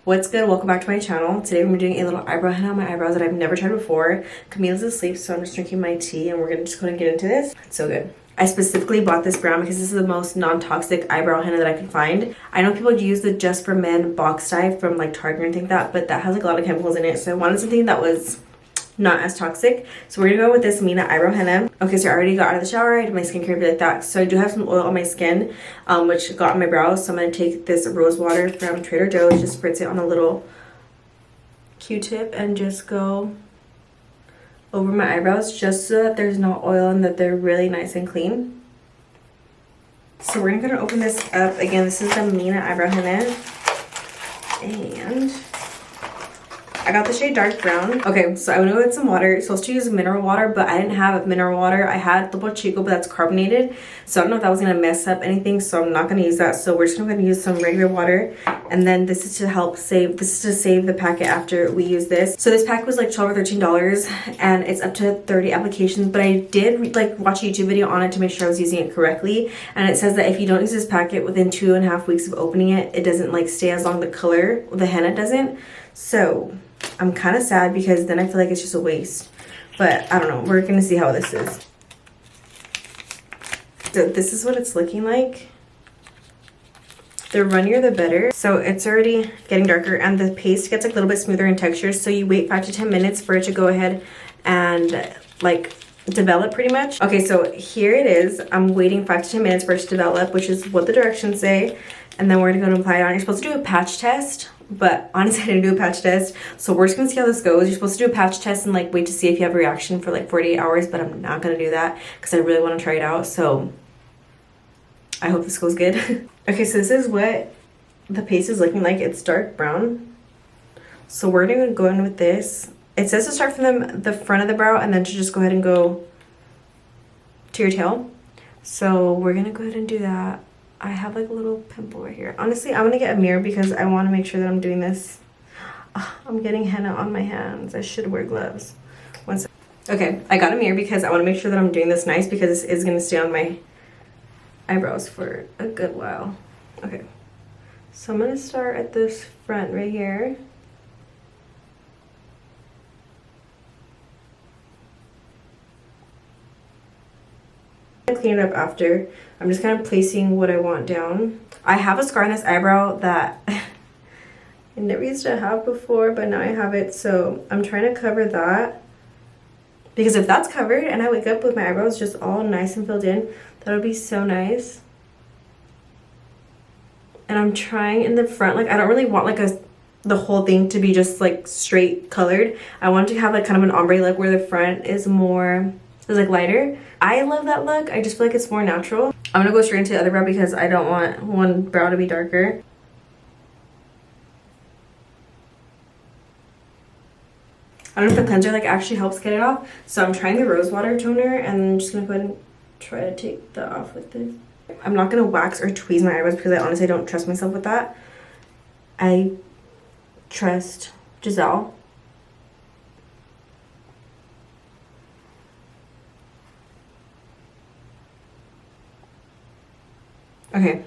What's good? Welcome back to my channel. Today we're doing a little eyebrow henna on my eyebrows that I've never tried before. Camila's asleep, so I'm just drinking my tea and we're gonna just go and get into this. It's so good. I specifically bought this brand because this is the most non-toxic eyebrow henna that I could find. I know people use the Just for Men box dye from like Target and things like that, but that has like a lot of chemicals in it, so I wanted something that was not as toxic. So we're gonna go with this Mina eyebrow henna. Okay, so I already got out of the shower. I did my skincare like that. So I do have some oil on my skin, which got on my brows. So I'm gonna take this rose water from Trader Joe's, just spritz it on a little Q-tip and just go over my eyebrows just so that there's no oil and that they're really nice and clean. So we're gonna open this up. Again, this is the Mina eyebrow henna. And I got the shade dark brown. Okay, so I went with some water. Supposed to use mineral water, but I didn't have mineral water. I had Topo Chico, but that's carbonated. So I don't know if that was gonna mess up anything, so I'm not gonna use that. So we're just gonna use some regular water. And then this is to help save, this is to save the packet after we use this. So this pack was like $12 or $13 and it's up to 30 applications, but I did like watch a YouTube video on it to make sure I was using it correctly. And it says that if you don't use this packet within 2.5 weeks of opening it, it doesn't like stay as long, the color, the henna doesn't. So I'm kind of sad because then I feel like it's just a waste. But I don't know. We're going to see how this is. So this is what it's looking like. The runnier the better. So it's already getting darker and the paste gets like a little bit smoother in texture. So you wait 5 to 10 minutes for it to go ahead and like develop pretty much. Okay, so here it is. I'm waiting 5 to 10 minutes for it to develop, which is what the directions say. And then we're going to go and apply it on. You're supposed to do a patch test. But honestly, I didn't do a patch test, so we're just gonna see how this goes. You're supposed to do a patch test and like wait to see if you have a reaction for like 48 hours, but I'm not gonna do that because I really want to try it out. So I hope this goes good. Okay, so this is what the paste is looking like. It's dark brown. So we're gonna go in with this. It says to start from the front of the brow and then to just go ahead and go to your tail. So we're gonna go ahead and do that. I have like a little pimple right here. Honestly, I'm gonna get a mirror because I want to make sure that I'm doing this. I'm getting henna on my hands. I should wear gloves. One second. Okay, I got a mirror because I want to make sure that I'm doing this nice because this is gonna stay on my eyebrows for a good while. Okay, so I'm gonna start at this front right here. Clean it up after. I'm just kind of placing what I want down. I have a scar on this eyebrow that I never used to have before, but now I have it, so I'm trying to cover that because if that's covered and I wake up with my eyebrows just all nice and filled in, that would be so nice. And I'm trying in the front, like I don't really want like the whole thing to be just like straight colored. I want to have like kind of an ombre look where the front is more, is like lighter. I love that look. I just feel like it's more natural. I'm gonna go straight into the other brow because I don't want one brow to be darker. I don't know if the cleanser like actually helps get it off. So I'm trying the rose water toner and I'm just gonna go ahead and try to take that off with this. I'm not gonna wax or tweeze my eyebrows because I honestly don't trust myself with that. I trust Giselle. Okay,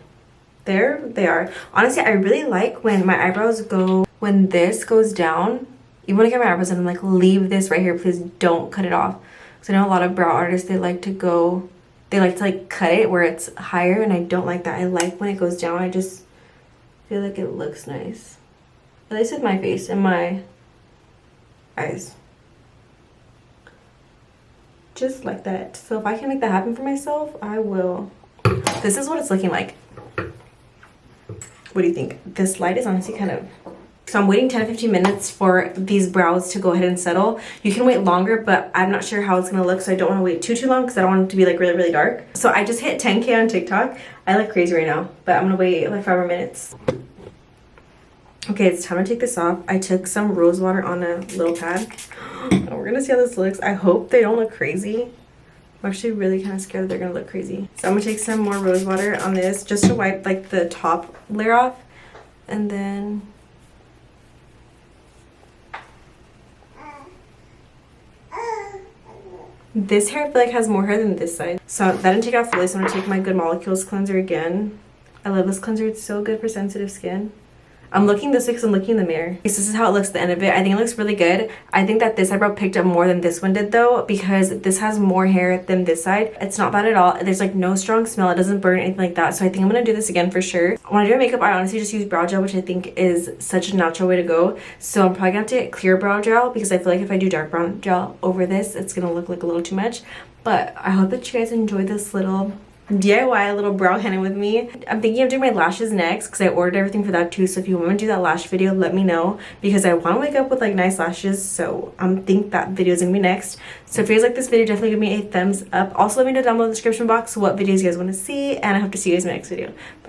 there they are. Honestly, I really like when my eyebrows go, when this goes down. Even when I get my eyebrows done, I'm like, leave this right here. Please don't cut it off. Because I know a lot of brow artists, they like to like cut it where it's higher, and I don't like that. I like when it goes down. I just feel like it looks nice. At least with my face and my eyes. Just like that. So if I can make that happen for myself, I will. This is what it's looking like. What do you think? This light is honestly kind of... So I'm waiting 10 to 15 minutes for these brows to go ahead and settle. You can wait longer, but I'm not sure how it's going to look, so I don't want to wait too long because I don't want it to be like really, really dark. So I just hit 10K on TikTok. I look crazy right now, but I'm going to wait like 5 more minutes. Okay, it's time to take this off. I took some rose water on a little pad. And we're going to see how this looks. I hope they don't look crazy. I'm actually really kind of scared that they're gonna look crazy. So I'm gonna take some more rose water on this just to wipe like the top layer off. And then this hair I feel like has more hair than this side. So that didn't take out fully, so I'm gonna take my Good Molecules cleanser again. I love this cleanser, it's so good for sensitive skin. I'm looking this way because I'm looking in the mirror. Okay, so this is how it looks at the end of it. I think it looks really good. I think that this eyebrow picked up more than this one did though, because this has more hair than this side. It's not bad at all. There's like no strong smell. It doesn't burn, anything like that. So I think I'm gonna do this again for sure. When I do my makeup, I honestly just use brow gel, which I think is such a natural way to go. So I'm probably gonna have to get clear brow gel because I feel like if I do dark brown gel over this, it's gonna look like a little too much. But I hope that you guys enjoyed this little DIY little brow henna with me. I'm thinking of doing my lashes next because I ordered everything for that too. So if you want to do that lash video, let me know because I want to wake up with like nice lashes. So I think that video is gonna be next. So if you guys like this video, definitely give me a thumbs up. Also let me know down below in the description box what videos you guys want to see, and I hope to see you guys in my next video. Bye.